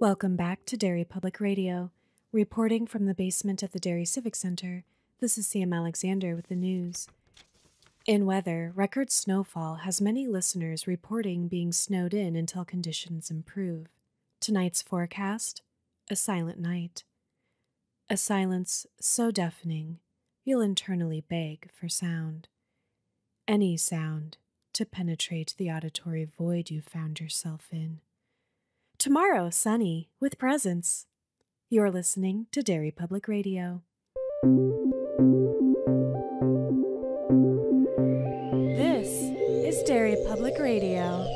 Welcome back to Derry Public Radio. Reporting from the basement of the Derry Civic Center, this is Sam Alexander with the news. In weather, record snowfall has many listeners reporting being snowed in until conditions improve. Tonight's forecast, a silent night. A silence so deafening, you'll internally beg for sound. Any sound to penetrate the auditory void you found yourself in. Tomorrow, sunny, with presents. You're listening to Derry Public Radio. This is Derry Public Radio.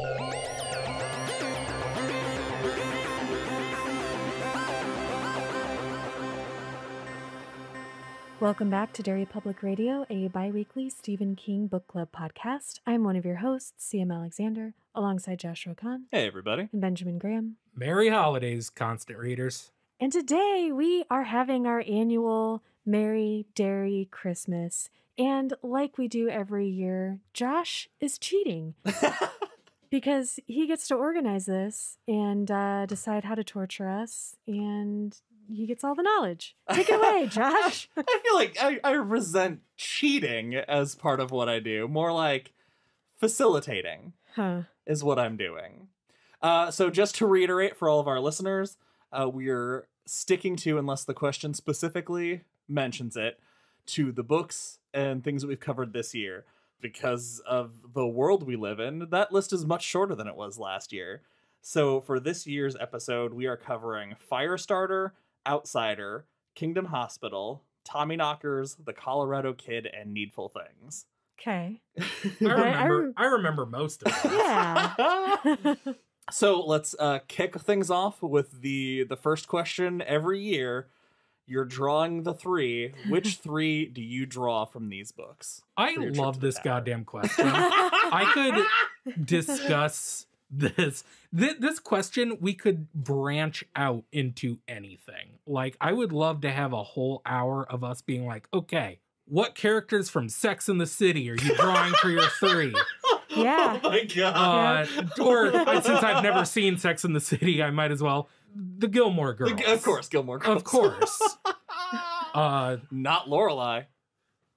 Welcome back to Derry Public Radio, a bi-weekly Stephen King book club podcast. I'm one of your hosts, Sam Alexander, alongside Joshua Kahn. Hey, everybody. And Benjamin Graham. Merry holidays, constant readers. And today we are having our annual Merry Derry Christmas. And like we do every year, Josh is cheating because he gets to organize this and decide how to torture us, and he gets all the knowledge. Take it away, Josh. I feel like I resent cheating as part of what I do. More like facilitating is what I'm doing. So just to reiterate for all of our listeners, we're sticking to, unless the question specifically mentions it, to the books and things that we've covered this year. Because of the world we live in, that list is much shorter than it was last year. So for this year's episode, we are covering Firestarter, Outsider, Kingdom Hospital, Tommyknockers, The Colorado Kid, and Needful Things. Okay. I remember most of them. Yeah. So let's kick things off with the first question. Every year, you're drawing the three. Which three do you draw from these books? I love this goddamn question. I could discuss this question. We could branch out into anything. Like, I would love to have a whole hour of us being like, okay, what characters from Sex and the City are you drawing for your three? Yeah. Oh my god. Or since I've never seen Sex and the City, I might as well. The Gilmore Girls. Of course, Gilmore Girls. Of course. Not Lorelai.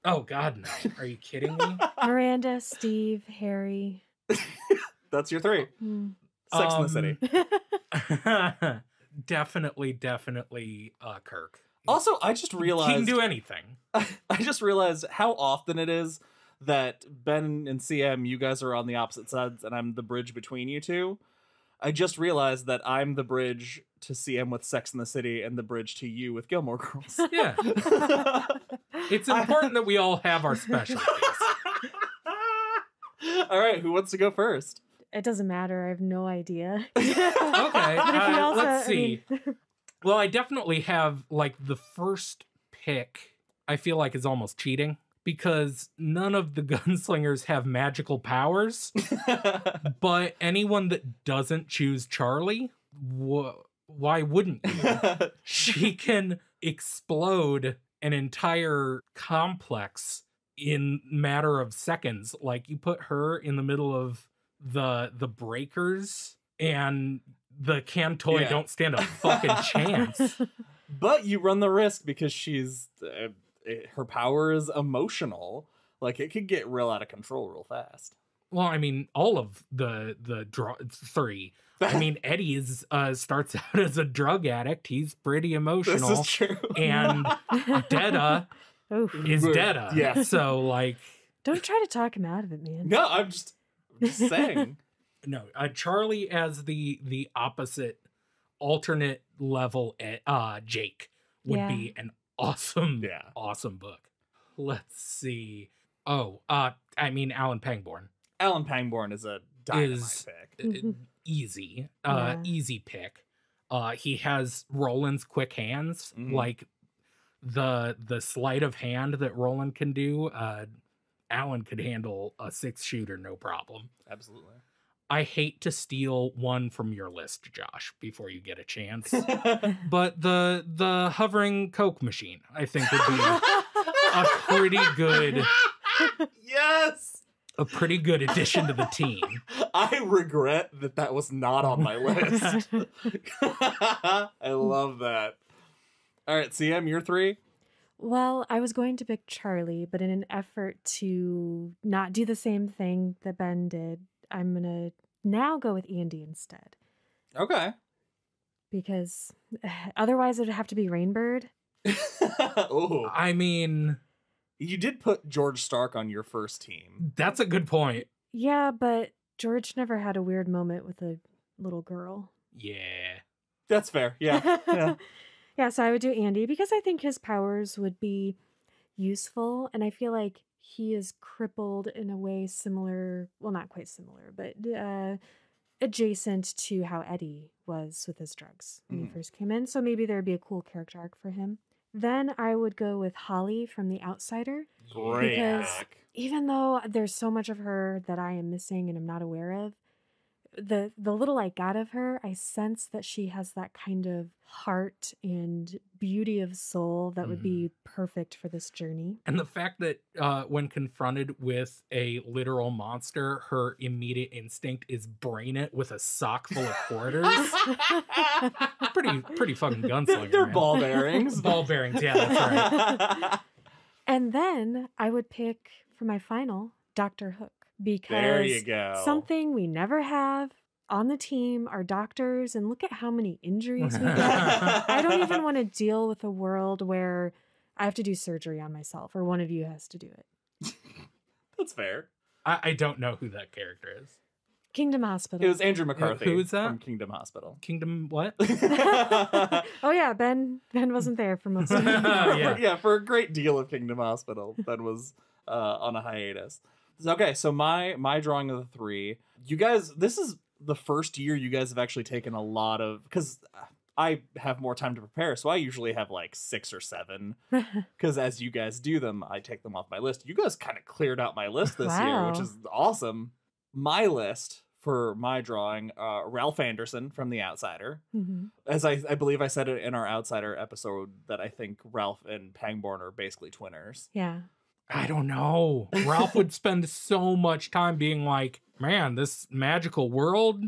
Oh god, no. Are you kidding me? Miranda, Steve, Harry. That's your three. Sex and the City. Definitely Kirk. Also, I just realized... He can do anything. I just realized how often it is that Ben and CM, you guys are on the opposite sides, and I'm the bridge between you two. I just realized that I'm the bridge to CM with Sex and the City and the bridge to you with Gilmore Girls. Yeah. It's important that we all have our specialties. All right, who wants to go first? It doesn't matter. I have no idea. Okay, also, let's see. Well, I definitely have, like, the first pick, I feel like is almost cheating, because none of the gunslingers have magical powers, but anyone that doesn't choose Charlie, why wouldn't you? She can explode an entire complex in matter of seconds. Like, you put her in the middle of the breakers, and the Cantoi don't stand a fucking chance. But you run the risk because she's... her power is emotional. Like, it could get real out of control real fast. Well, I mean, all of the three. I mean, Eddie is starts out as a drug addict. He's pretty emotional. This is true. And Detta is Detta. Yeah. So, like... Don't try to talk him out of it, man. No, I'm just saying. No, Charlie as the opposite, alternate level Jake would be an awesome book. Let's see. Oh, I mean, Alan Pangborn. Alan Pangborn is a dynamite pick. Easy. Easy pick. He has Roland's quick hands. Like, the sleight of hand that Roland can do, Alan could handle a 6-shooter no problem. Absolutely. I hate to steal one from your list, Josh, before you get a chance. But the hovering Coke machine, I think, would be a pretty good... Yes! a pretty good addition to the team. I regret that was not on my list. I love that. All right, CM, you're 3? Well, I was going to pick Charlie, but in an effort to not do the same thing that Ben did, I'm going to now go with Andy instead. Okay. Because otherwise it would have to be Rainbird. Oh, I mean, you did put George Stark on your first team. that's a good point. Yeah, but George never had a weird moment with a little girl. Yeah. That's fair. Yeah. Yeah. Yeah, so I would do Andy because I think his powers would be useful. And I feel like he is crippled in a way similar, well, not quite similar, but adjacent to how Eddie was with his drugs when he first came in. So maybe there'd be a cool character arc for him. Then I would go with Holly from The Outsider. Great. Because even though there's so much of her that I am missing and I'm not aware of, the little I got of her, I sense that she has that kind of heart and beauty of soul that would be perfect for this journey. And the fact that when confronted with a literal monster, her immediate instinct is brain it with a sock full of quarters. pretty fucking gunslinger. They're man. ball bearings. Ball bearings, yeah, that's right. And then I would pick for my final Dr. Hook. Because There you go. something we never have on the team are doctors, and look at how many injuries we get. I don't even want to deal with a world where I have to do surgery on myself or one of you has to do it. That's fair. I don't know who that character is. Kingdom Hospital. It was Andrew McCarthy. Who is that? From Kingdom Hospital. Kingdom what? Oh yeah, Ben wasn't there for most of it. Yeah. For a great deal of Kingdom Hospital. Ben was on a hiatus. Okay, so my drawing of the 3, you guys, this is the first year you guys have actually taken a lot of, because I have more time to prepare, so I usually have like 6 or 7, because as you guys do them, I take them off my list. You guys kind of cleared out my list this year, which is awesome. My list for my drawing, Ralph Anderson from The Outsider. As I believe I said it in our Outsider episode, that I think Ralph and Pangborn are basically twinners. Yeah. I don't know. Ralph would spend so much time being like, man, this magical world,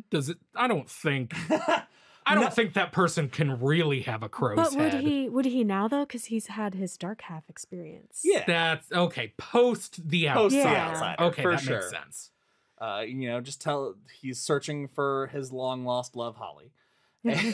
I don't think that person can really have a crow's head. But would he now though? Because he's had his dark half experience. Yeah. That's okay. Post the Outsider. The Outsider. Okay, for that sure. makes sense. Just tell he's searching for his long lost love, Holly. Then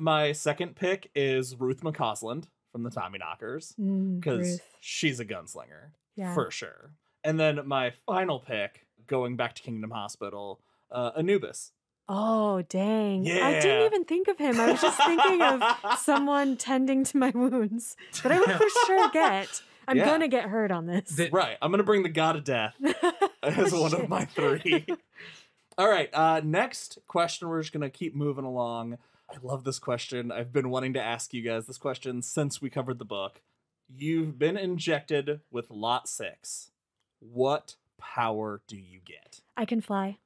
my second pick is Ruth McCausland from the Tommyknockers, because she's a gunslinger, for sure. And then my final pick, going back to Kingdom Hospital, Anubis. Oh, dang. Yeah. I didn't even think of him. I was just thinking of someone tending to my wounds. But I would for sure I'm going to get hurt on this. Right. I'm going to bring the God of Death as one of my 3. All right. Next question. We're just going to keep moving along. I love this question. I've been wanting to ask you guys this question since we covered the book. You've been injected with Lot 6. What power do you get? I can fly.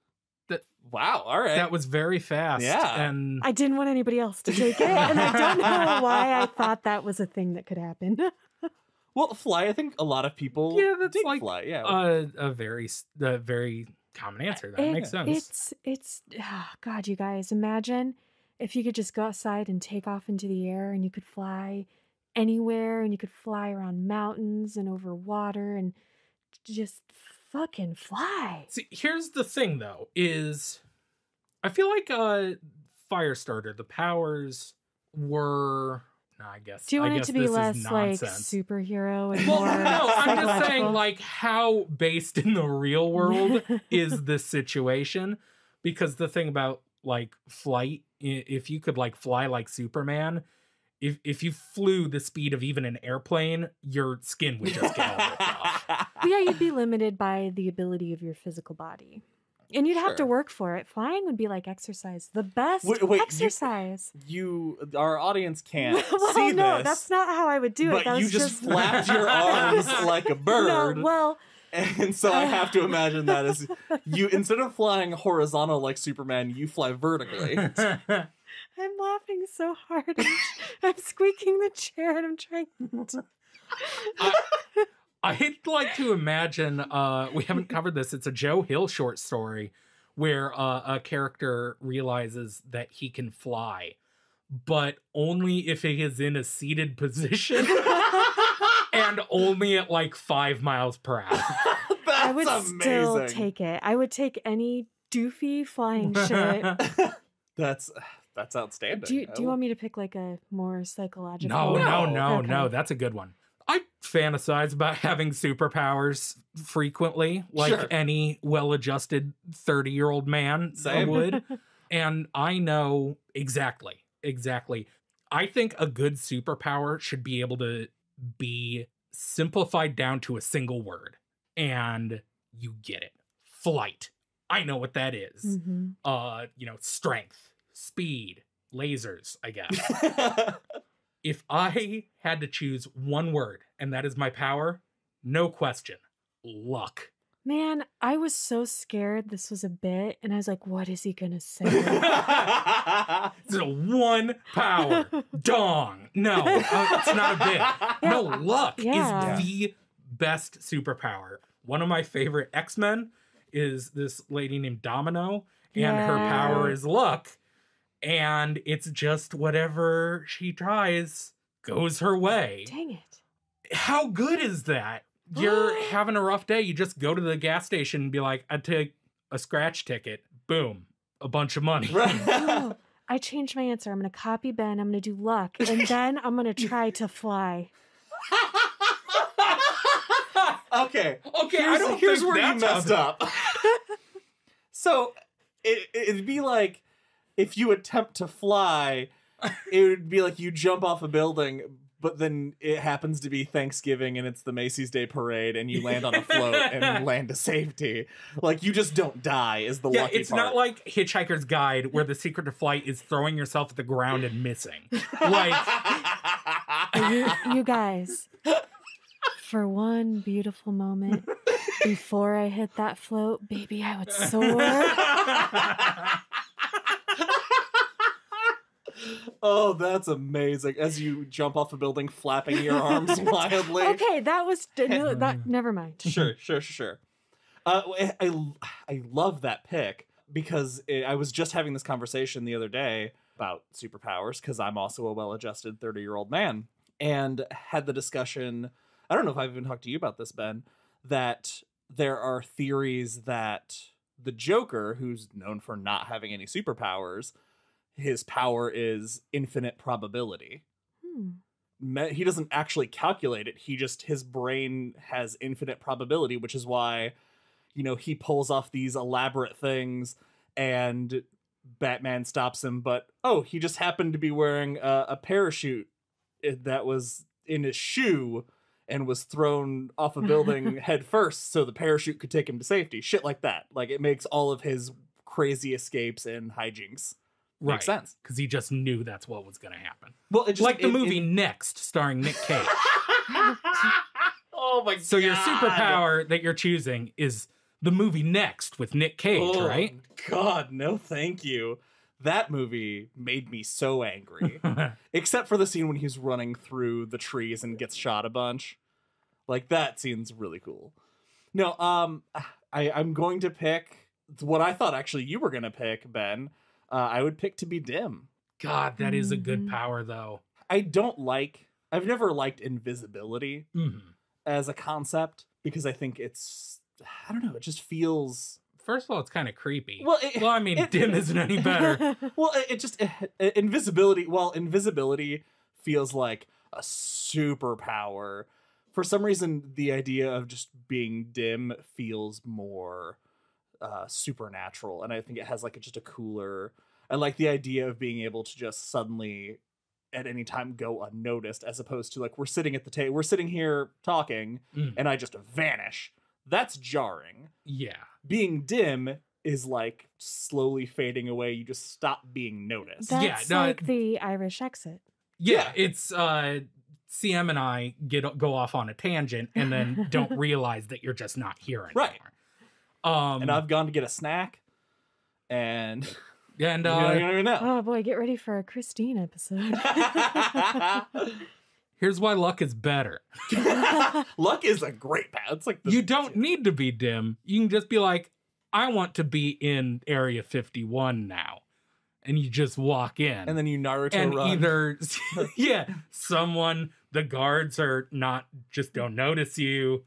Wow, all right. That was very fast. Yeah. And I didn't want anybody else to take it, and I don't know why I thought that was a thing that could happen. Well, fly, I think a lot of people dig fly. Yeah. a very common answer. That makes sense. It's God, you guys, imagine if you could just go outside and take off into the air and you could fly anywhere and you could fly around mountains and over water and just fucking fly. See, here's the thing though, is I feel like Firestarter, the powers were I guess. Do you want it to be less like superhero and more? No, I'm just saying like how based in the real world is this situation? Because the thing about like flight, if you could like fly like Superman, if you flew the speed of even an airplane, your skin would just get all ripped off. Yeah, you'd be limited by the ability of your physical body. And you'd have to work for it. Flying would be like exercise. The best exercise. Our audience can't well, see no, this. That's not how I would do it. But you just flapped your arms like a bird. No, well... And so I have to imagine that as you, instead of flying horizontal like Superman, you fly vertically. I'm laughing so hard. I'm squeaking the chair and I'm trying to... I'd like to imagine, we haven't covered this, it's a Joe Hill short story where a character realizes that he can fly, but only if he is in a seated position and only at like 5 miles per hour. I would amazing. still take it. I would take any doofy flying shit. That's outstanding. Do you want me to pick like a more psychological? No. That's a good one. I fantasize about having superpowers frequently, like any well-adjusted 30-year-old man would. And I know exactly. I think a good superpower should be able to be simplified down to a single word. And you get it. Flight. I know what that is. Mm-hmm. Strength, speed, lasers, I guess. If I had to choose one word, and that is my power, no question, luck. Man, I was so scared this was a bit, and I was like, what is he gonna say? It's a one power. Dong. No, it's not a bit. Yeah. No, luck is the best superpower. One of my favorite X-Men is this lady named Domino, and her power is luck. And it's just whatever she tries goes her way. Dang it. How good is that? You're having a rough day. You just go to the gas station and be like, I'd take a scratch ticket. Boom. A bunch of money. Oh, I changed my answer. I'm going to copy Ben. I'm going to do luck. And then I'm going to try to fly. Okay. Here's where you messed up. So it'd be like, if you attempt to fly, it would be like you jump off a building, but then it happens to be Thanksgiving and it's the Macy's Day Parade and you land on a float and land to safety. Like, you just don't die is the lucky part. It's not like Hitchhiker's Guide where the secret to flight is throwing yourself at the ground and missing. Like, you guys, for one beautiful moment, before I hit that float, baby, I would soar. Oh, that's amazing. As you jump off a building, flapping your arms wildly. Okay, that was... never mind. Sure. I love that pick because I was just having this conversation the other day about superpowers because I'm also a well-adjusted 30-year-old man and had the discussion... I don't know if I've even talked to you about this, Ben, that there are theories that the Joker, who's known for not having any superpowers... his power is infinite probability. He doesn't actually calculate it. His brain has infinite probability, which is why, he pulls off these elaborate things and Batman stops him. But, he just happened to be wearing a parachute that was in his shoe and was thrown off a building head first so the parachute could take him to safety. Shit like that. Like, it makes all of his crazy escapes and hijinks makes sense. Because he just knew that's what was going to happen. Well, the movie Next, starring Nick Cage. Oh my god. So your superpower that you're choosing is the movie Next with Nick Cage, right? God, no thank you. That movie made me so angry. Except for the scene when he's running through the trees and gets shot a bunch. Like, that scene's really cool. No, I'm going to pick what I thought actually you were going to pick, Ben. I would pick to be dim. God, that is a good power, though. I've never liked invisibility as a concept because I think it's, I don't know, it just feels... First of all, it's kind of creepy. Well, dim isn't any better. Well, invisibility feels like a superpower. For some reason, the idea of just being dim feels more... supernatural, and I think it has like just a cooler... I like the idea of being able to just suddenly at any time go unnoticed, as opposed to like we're sitting at the table, we're sitting here talking and I just vanish. That's jarring. Yeah. Being dim is like slowly fading away. You just stop being noticed. That's like the Irish exit. Yeah. It's CM and I go off on a tangent and then don't realize that you're just not here anymore. Right. And I've gone to get a snack, and you don't even know. Oh boy, get ready for a Christine episode. Here's why luck is better. Luck is a great path. It's like you don't need to be dim. You can just be like, I want to be in Area 51 now. And you just walk in. And then you Naruto and run. Either, the guards just don't notice you,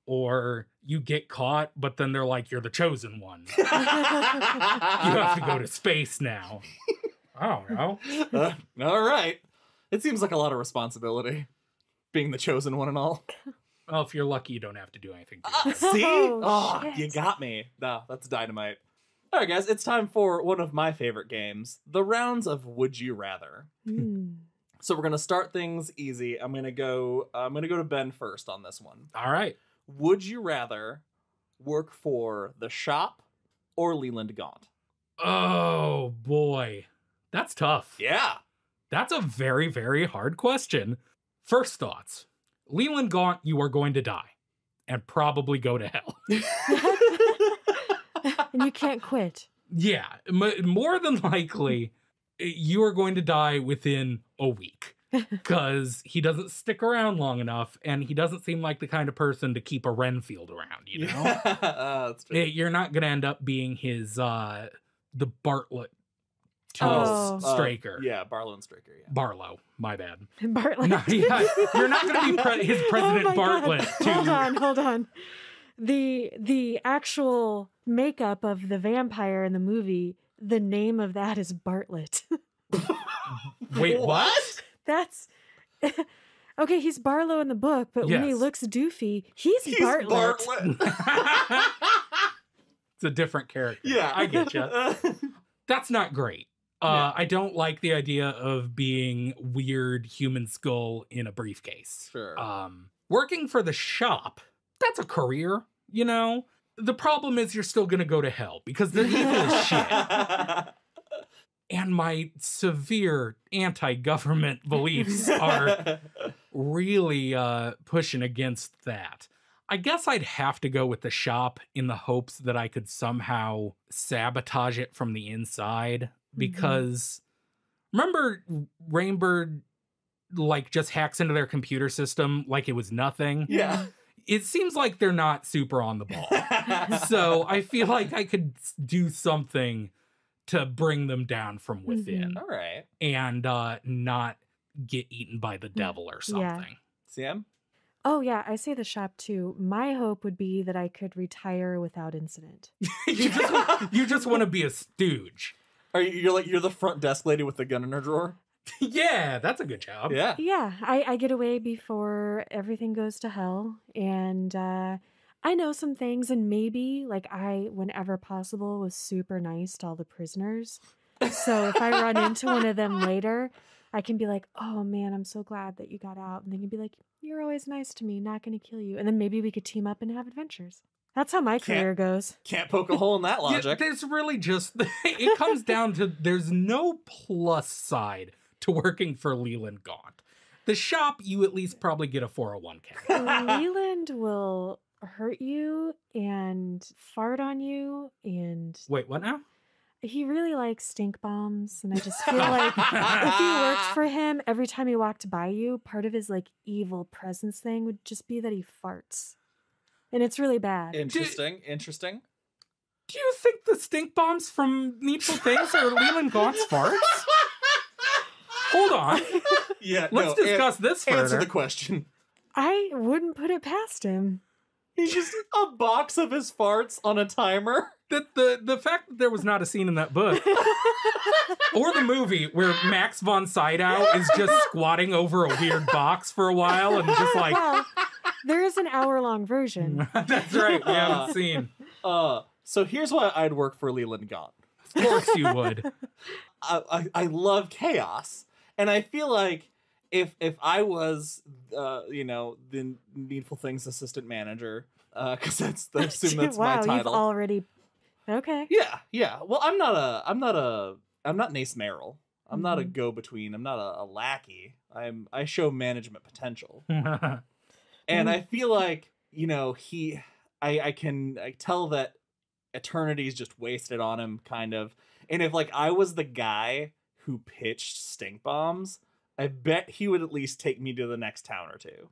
or you get caught, but then they're like, you're the chosen one. You have to go to space now. I don't know. All right. It seems like a lot of responsibility, being the chosen one and all. Well, if you're lucky, you don't have to do anything. See? Oh, you got me. No, that's dynamite. All right, guys, it's time for one of my favorite games, the rounds of Would You Rather. So we're gonna start things easy. I'm gonna go to Ben first on this one. All right. Would you rather work for the shop or Leland Gaunt? Oh boy, that's tough. Yeah. That's a very, very hard question. First thoughts. Leland Gaunt, you are going to die. And probably go to hell. And you can't quit. Yeah. More than likely, you are going to die within a week. Because he doesn't stick around long enough. And he doesn't seem like the kind of person to keep a Renfield around, you know? That's true. You're not going to end up being his, the Bartlett. Straker. Yeah, Barlow and Straker. Yeah. Barlow, my bad. Bartlett. No, yeah, you're not going to be his President Bartlett. Hold on. The actual makeup of the vampire in the movie, the name of that is Bartlett. Wait, what? That's... Okay, he's Barlow in the book, but when he looks doofy, he's Bartlett. It's a different character. Yeah. I get you. That's not great. I don't like the idea of being weird human skull in a briefcase. Sure. Working for the shop, that's a career, you know? The problem is you're still going to go to hell because they're evil as shit. And my severe anti-government beliefs are really pushing against that. I guess I'd have to go with the shop in the hopes that I could somehow sabotage it from the inside. Because remember Rainbird like just hacks into their computer system like it was nothing? Yeah. It seems like they're not super on the ball. So I feel like I could do something to bring them down from within. All right. And not get eaten by the devil or something. Yeah. Sam? Oh, yeah, I say the shop too. My hope would be that I could retire without incident. You just want to be a stooge. You're the front desk lady with the gun in her drawer? Yeah, that's a good job. Yeah. Yeah, I get away before everything goes to hell. And I know some things, and maybe, like, I, whenever possible, was super nice to all the prisoners. So if I run into one of them later, I can be like, oh man, I'm so glad that you got out. And they can be like, you're always nice to me, not going to kill you. And then maybe we could team up and have adventures. That's how my career goes. Can't poke a hole in that logic. Yeah, there's really just, it comes down to, there's no plus side to working for Leland Gaunt. The shop, you at least probably get a 401k. Leland will hurt you and fart on you and... Wait, what now? He really likes stink bombs, and I just feel like if you worked for him, every time he walked by you, part of his like evil presence thing would just be that he farts. And it's really bad. Interesting. Do you think the stink bombs from Needful Things are Leland Gaunt's farts? Hold on. Yeah, Let's discuss this further. Answer the question. I wouldn't put it past him. He's just a box of his farts on a timer. The fact that there was not a scene in that book or the movie where Max von Sydow is just squatting over a weird box for a while and just like... Well, there is an hour-long version. That's right. We haven't seen. So here's why I'd work for Leland Gaunt. Of course you would. I love chaos. And I feel like if I was, the Needful Things assistant manager, because I assume that's my title. You've already... Okay. Yeah. Well, I'm not Nace Merrill. I'm not a go-between. I'm not a lackey. I show management potential. And I feel like, I can tell that eternity's just wasted on him, kind of. And if like I was the guy who pitched stink bombs, I bet he would at least take me to the next town or two.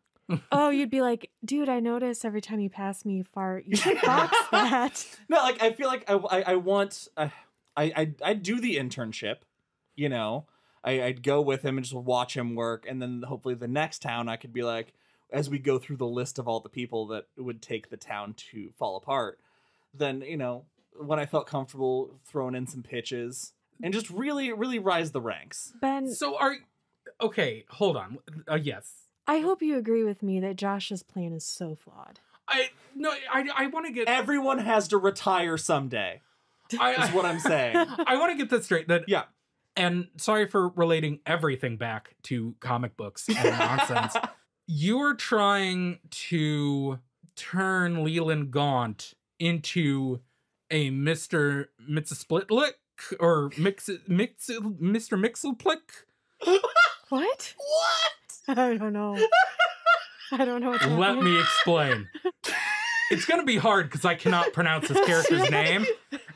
Oh, you'd be like, dude, I notice every time you pass me, you fart. You should box that. No, like, I feel like I want... I'd do the internship, you know? I'd go with him and just watch him work, and then hopefully the next town I could be like, as we go through the list of all the people that would take the town to fall apart, then, you know, when I felt comfortable throwing in some pitches and just really, really rise the ranks. Ben. So okay, hold on. Yes. I hope you agree with me that Josh's plan is so flawed. I want to get... Everyone has to retire someday, is what I'm saying. I want to get this straight. That Yeah. And sorry for relating everything back to comic books and nonsense. You're trying to turn Leland Gaunt into a Mr. Mixsplitlick or Mr. Mixelplick? What? What? I don't know. I don't know what's happening. Let me explain. It's going to be hard because I cannot pronounce this character's name,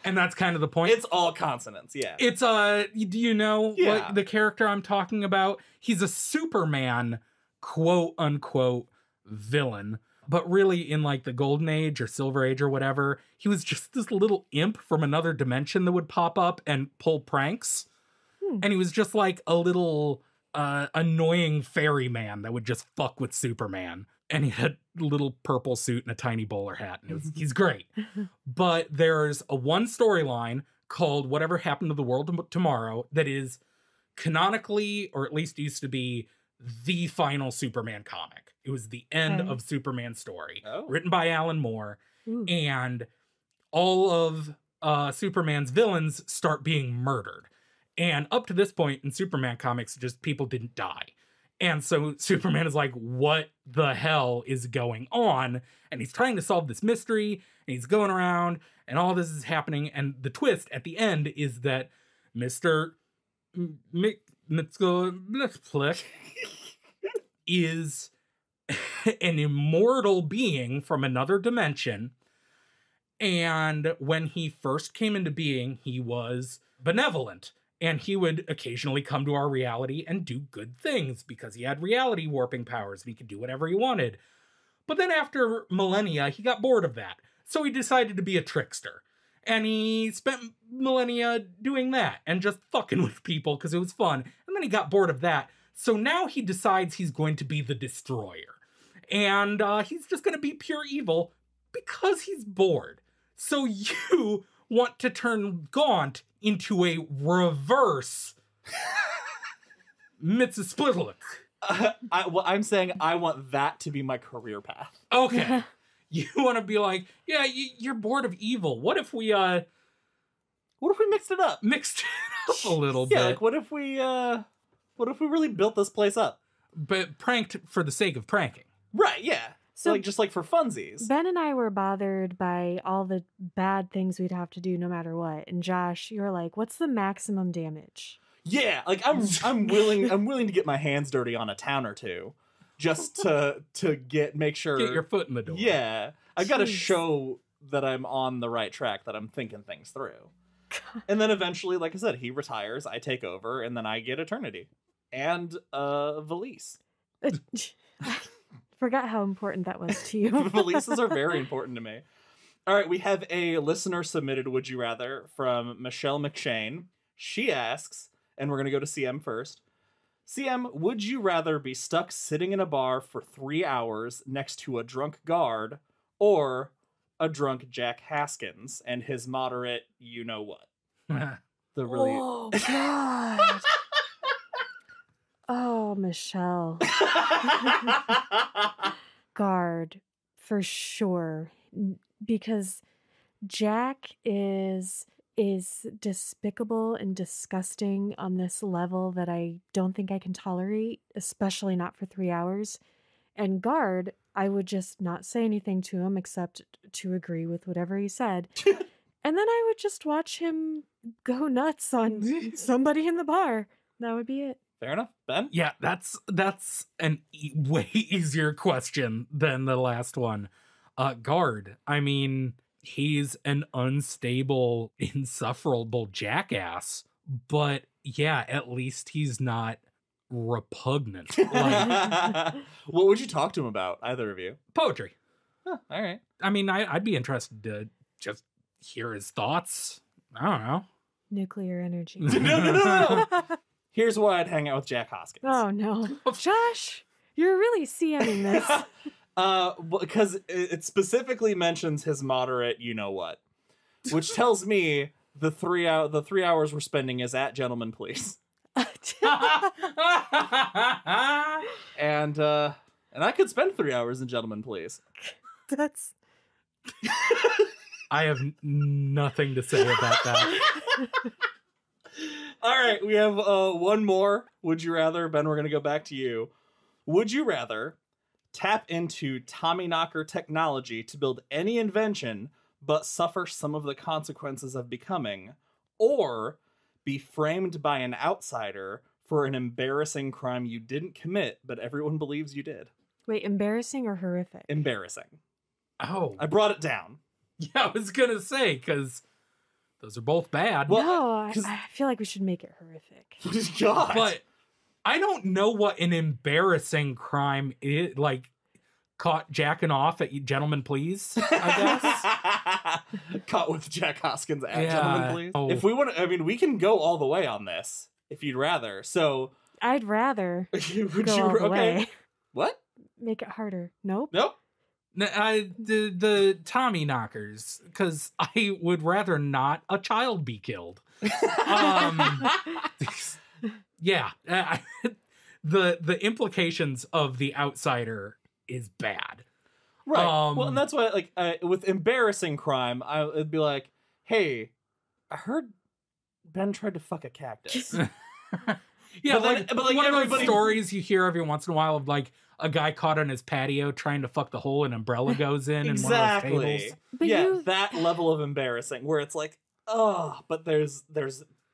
and that's kind of the point. It's all consonants, yeah. It's, do you know Yeah. what the character I'm talking about? He's a Superman, quote-unquote, villain, but really in, like, the Golden Age or Silver Age or whatever, he was just this little imp from another dimension that would pop up and pull pranks. And he was just, like, a little annoying ferryman that would just fuck with Superman. And he had a little purple suit and a tiny bowler hat. And he's great. But there's one storyline called Whatever Happened to the World Tomorrow that is canonically, or at least used to be, the final Superman comic. It was the end of Superman's story. Written by Alan Moore. Ooh. And all of Superman's villains start being murdered. And up to this point in Superman comics, just people didn't die. And so Superman is like, what the hell is going on? And he's trying to solve this mystery, and he's going around, and all this is happening. And the twist at the end is that Mr. Mixelplick is an immortal being from another dimension. And when he first came into being, he was benevolent. And he would occasionally come to our reality and do good things because he had reality warping powers and he could do whatever he wanted. But then after millennia, he got bored of that. So he decided to be a trickster. And he spent millennia doing that and just fucking with people because it was fun. And then he got bored of that. So now he decides he's going to be the destroyer. And he's just going to be pure evil because he's bored. So you want to turn Gaunt into a reverse Mixsplitlick. I'm saying I want that to be my career path. Okay. You want to be like, yeah, you're bored of evil. What if we mixed it up? Mixed it up a little bit. Yeah, like what if we really built this place up? But pranked for the sake of pranking. Right, yeah. So like just like for funsies. Ben and I were bothered by all the bad things we'd have to do no matter what. And Josh, you're like, what's the maximum damage? Yeah, like I'm willing to get my hands dirty on a town or two just to make sure Get your foot in the door. Yeah. I've got to show that I'm on the right track, that I'm thinking things through. And then eventually, like I said, he retires, I take over, and then I get Eternity. And Valise. Forgot how important that was to you. Valises are very important to me. All right, we have a listener submitted Would You Rather from Michelle McShane. She asks, and we're going to go to CM first. CM, would you rather be stuck sitting in a bar for 3 hours next to a drunk guard or a drunk Jack Haskins and his moderate you-know-what? The really... Oh, God. Oh, Michelle. Guard, for sure. Because Jack is despicable and disgusting on this level that I don't think I can tolerate, especially not for 3 hours. And Guard, I would just not say anything to him except to agree with whatever he said. And then I would just watch him go nuts on somebody in the bar. That would be it. Fair enough. Ben? Yeah, that's an way easier question than the last one. Guard, I mean, he's an unstable, insufferable jackass, but yeah, at least he's not repugnant. Like, What would you talk to him about, either of you? poetry. Huh, all right. I mean, I'd be interested to just hear his thoughts. I don't know. Nuclear energy. No. Here's why I'd hang out with Jack Hoskins. Oh, no. Josh, you're really CMing this. Because it specifically mentions his moderate you-know-what, which tells me the 3 hours we're spending is at Gentlemen Please. And I could spend 3 hours in Gentlemen Please. That's... I have nothing to say about that. All right, we have one more. Would you rather? Ben, we're going to go back to you. Would you rather tap into Tommyknocker technology to build any invention, but suffer some of the consequences of becoming, or be framed by an outsider for an embarrassing crime you didn't commit, but everyone believes you did? Wait, embarrassing or horrific? Embarrassing. Oh. I brought it down. Yeah, I was going to say, because those are both bad. Well, no, I feel like we should make it horrific. God. But I don't know what an embarrassing crime is. Like, caught jacking off at Gentlemen Please, I guess. Caught with Jack Hoskins at Yeah. Gentlemen Please. Oh. If we want to, I mean, we can go all the way on this, if you'd rather. So... I'd rather would go you... all the Okay. way. What? Make it harder. Nope. Nope. The Tommyknockers, because I would rather not a child be killed. Yeah, the implications of the outsider is bad. Right. Well, and that's why, like, with embarrassing crime, it'd be like, hey, I heard Ben tried to fuck a cactus. Yeah, but like one of everybody... those stories you hear every once in a while of like a guy caught on his patio trying to fuck the hole an umbrella goes in exactly. And one of those tables. But yeah, that level of embarrassing where it's like, oh, but there's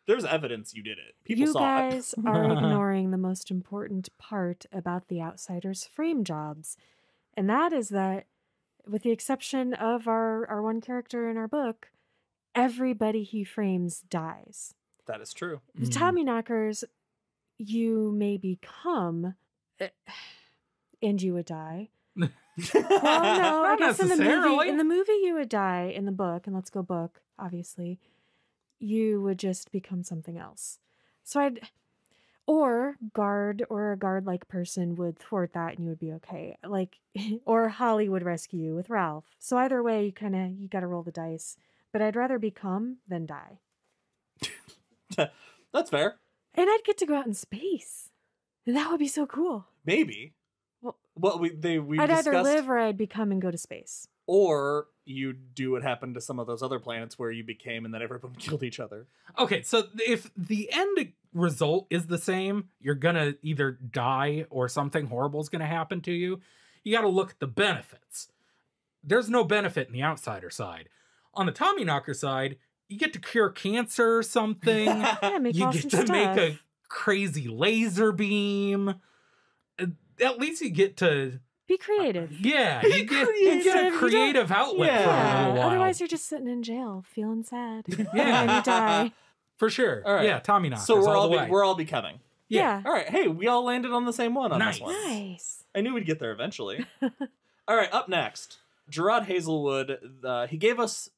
evidence you did it. People you saw guys are ignoring the most important part about the outsider's frame jobs. And that is that, with the exception of our one character in our book, everybody he frames dies. That is true. The Tommyknockers, you may become, and you would die. Well, no, I guess in the movie you would die. In the book, and let's go book, obviously, you would just become something else. So or a guard-like person would thwart that and you would be okay. Like, or Holly would rescue you with Ralph. So either way, you got to roll the dice. But I'd rather become than die. That's fair. And I'd get to go out in space. And that would be so cool. Maybe. Well, we I'd discussed, either live or I'd become and go to space. Or you do what happened to some of those other planets where you became and then everyone killed each other. Okay, so if the end result is the same, you're gonna either die or something horrible is gonna happen to you. You gotta look at the benefits. There's no benefit in the outsider side. On the Tommyknocker side, you get to cure cancer or something. Yeah, make you awesome get to stuff. make a crazy laser beam. At least you get to Be creative. yeah, you get a creative outlet for a little while. Otherwise, you're just sitting in jail, feeling sad. Yeah. And you die. For sure. All right. Yeah, Tommyknockers. So we're we're all becoming. Yeah. All right. Hey, we all landed on the same one on Nice. this one. Nice. I knew we'd get there eventually. All right. Up next, Gerard Hazelwood. He gave us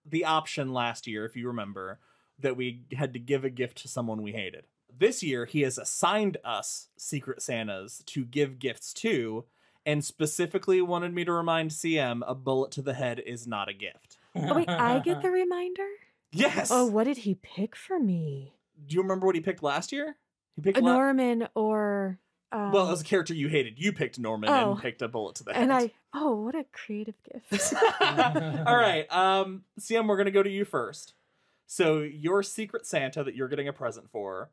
the option last year, if you remember, that we had to give a gift to someone we hated. This year, he has assigned us Secret Santas to give gifts to, and specifically wanted me to remind CM a bullet to the head is not a gift. Oh, wait, I get the reminder? Yes. Oh, what did he pick for me? Do you remember what he picked last year? He picked Norman or... well, as a character you hated, you picked Norman and picked a bullet to the head. And what a creative gift. All right. CM, we're going to go to you first. So your Secret Santa that you're getting a present for,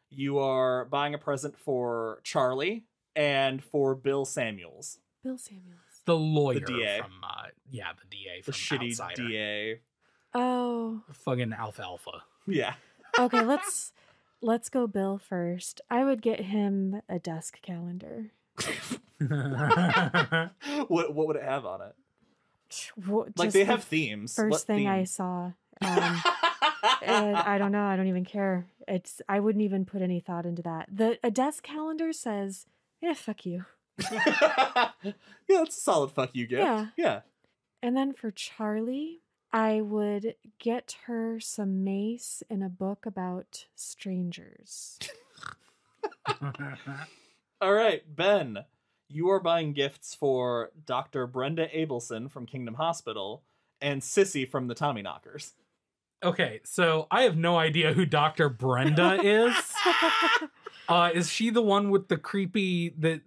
you are buying a present for Charlie and for Bill Samuels. Bill Samuels. The lawyer The DA. from the DA The from shitty Outsider. DA. Oh. Fucking alfalfa. Yeah. Okay, let's go Bill first. I would get him a desk calendar. What would it have on it? Like Just they the have themes. First What thing theme? I saw. And I don't know. I don't even care. I wouldn't even put any thought into that. A desk calendar says, yeah, fuck you. Yeah, it's a solid fuck you gift. Yeah. And then for Charlie, I would get her some mace and a book about strangers. All right, Ben, you are buying gifts for Dr. Brenda Abelson from Kingdom Hospital and Sissy from the Tommyknockers. Okay, so I have no idea who Dr. Brenda is. Is she the one with the creepy that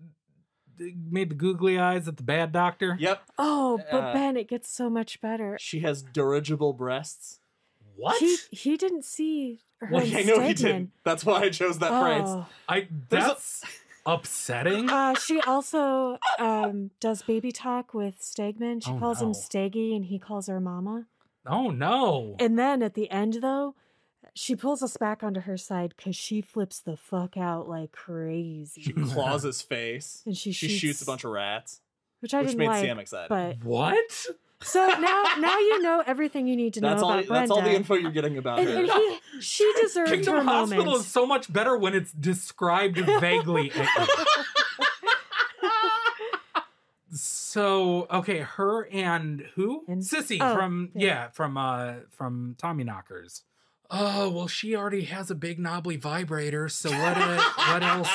made the googly eyes at the bad doctor? Yep. Oh, but Ben, it gets so much better. She has dirigible breasts. What? He didn't see her. Well, I know he didn't. That's why I chose that phrase. That's upsetting. She also does baby talk with Stegman. She calls him Steggy, and he calls her Mama. Oh, no. And then at the end, though, she pulls us back onto her side because she flips the fuck out like crazy. She claws his face. And she shoots a bunch of rats. Which didn't made like, Sam excited. But... What? So now you know everything you need to know about Brenda. That's all the info you're getting about her. And she deserves Kingdom her Hospital moment. is so much better when it's described vaguely. So, okay, her and who? Sissy from Tommyknockers. Oh, well, she already has a big knobbly vibrator, so what else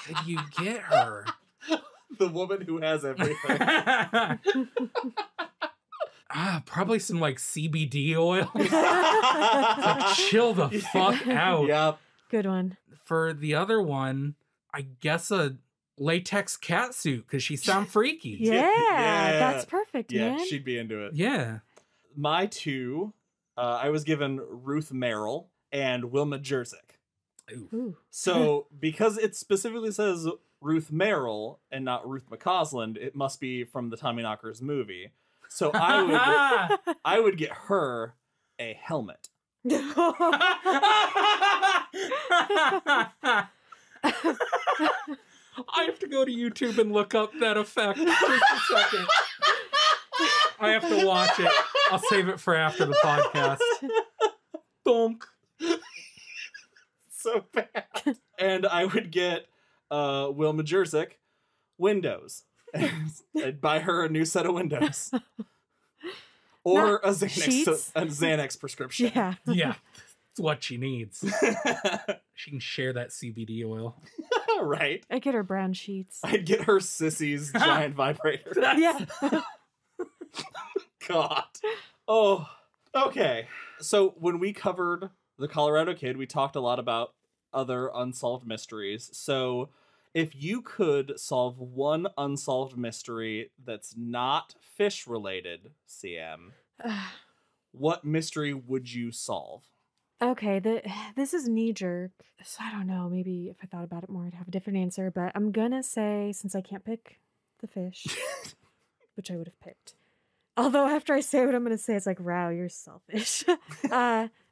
could you get her? The woman who has everything. Probably some like CBD oil. Like, chill the fuck out. Yep. Good one. For the other one, I guess a latex cat suit because she sound freaky. Yeah, that's perfect, yeah, man. she'd be into it. Yeah. My two, I was given Ruth Merrill and Wilma Jerzyk. Ooh. So because it specifically says Ruth Merrill and not Ruth McCausland, it must be from the Tommyknockers movie. So I would get her a helmet. I have to go to YouTube and look up that effect. Just a second. I have to watch it. I'll save it for after the podcast. Donk. So bad. And I would get Wilma Jerzyk windows. I'd buy her a new set of windows. Or a Xanax prescription. Yeah. Yeah. It's what she needs. She can share that CBD oil. Right. I get her brown sheets. I'd get her Sissy's giant vibrator. Yeah. God. Oh. Okay. So when we covered The Colorado Kid, we talked a lot about other unsolved mysteries. So if you could solve one unsolved mystery that's not fish related, CM, what mystery would you solve? Okay, this is knee-jerk, so I don't know. Maybe if I thought about it more, I'd have a different answer. But I'm gonna say, since I can't pick the fish, which I would have picked. Although after I say what I'm gonna say, it's like, wow, you're selfish.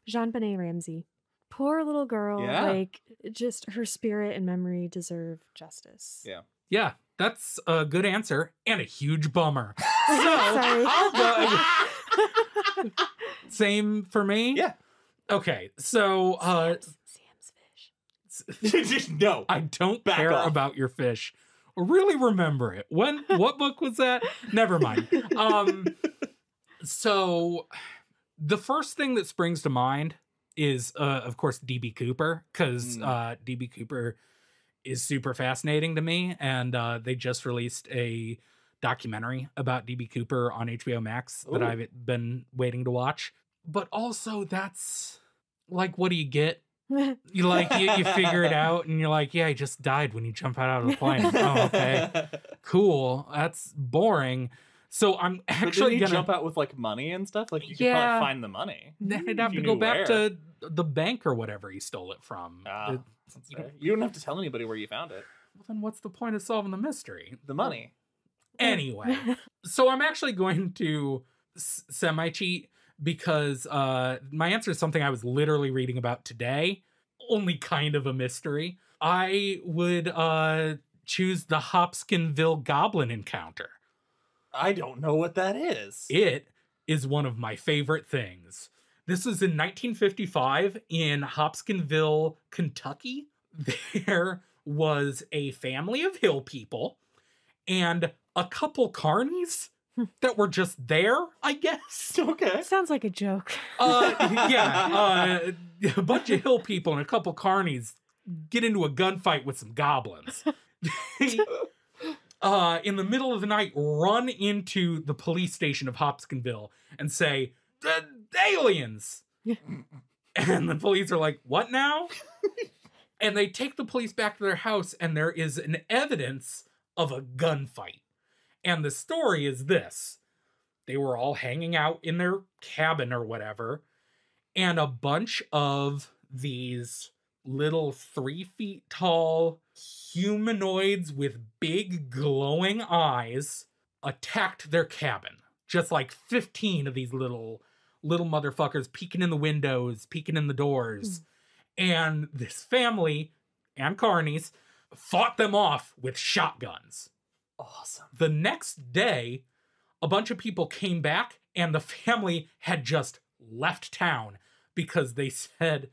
Jean-Benet Ramsey. Poor little girl. Yeah. Like, just her spirit and memory deserve justice. Yeah. Yeah, that's a good answer and a huge bummer. Sorry. I'll go. Same for me? Yeah. Okay, so Sam's fish. No. I don't Back care off. about your fish. Really remember it. What book was that? Never mind. So the first thing that springs to mind is of course DB Cooper, because DB Cooper is super fascinating to me, and they just released a documentary about DB Cooper on HBO Max that I've been waiting to watch. But also, that's like, what do you get? You figure it out, and you're like, yeah, he just died when you jump out of the plane. Oh, okay, cool. That's boring. So I'm actually gonna gonna jump out with like money and stuff. Like you could probably find the money. Then I'd have You to go knew back where. to the bank or whatever he stole it from. You don't have to tell anybody where you found it. Well, then what's the point of solving the mystery? The money. Anyway, so I'm actually going to semi-cheat because my answer is something I was literally reading about today. Only kind of a mystery. I would choose the Hopkinsville Goblin encounter. I don't know what that is. It is one of my favorite things. This was in 1955 in Hopkinsville, Kentucky. There was a family of hill people and a couple carnies that were just there, I guess. Okay. Sounds like a joke. A bunch of hill people and a couple carnies get into a gunfight with some goblins. They, in the middle of the night, run into the police station of Hopkinsville and say, aliens! And the police are like, what now? And they take the police back to their house, and there is an evidence of a gunfight. And the story is this. They were all hanging out in their cabin or whatever, and a bunch of these little 3 feet tall humanoids with big glowing eyes attacked their cabin. Just like 15 of these little motherfuckers peeking in the windows, peeking in the doors. And this family and carnies fought them off with shotguns. Awesome. The next day, a bunch of people came back and the family had just left town because they said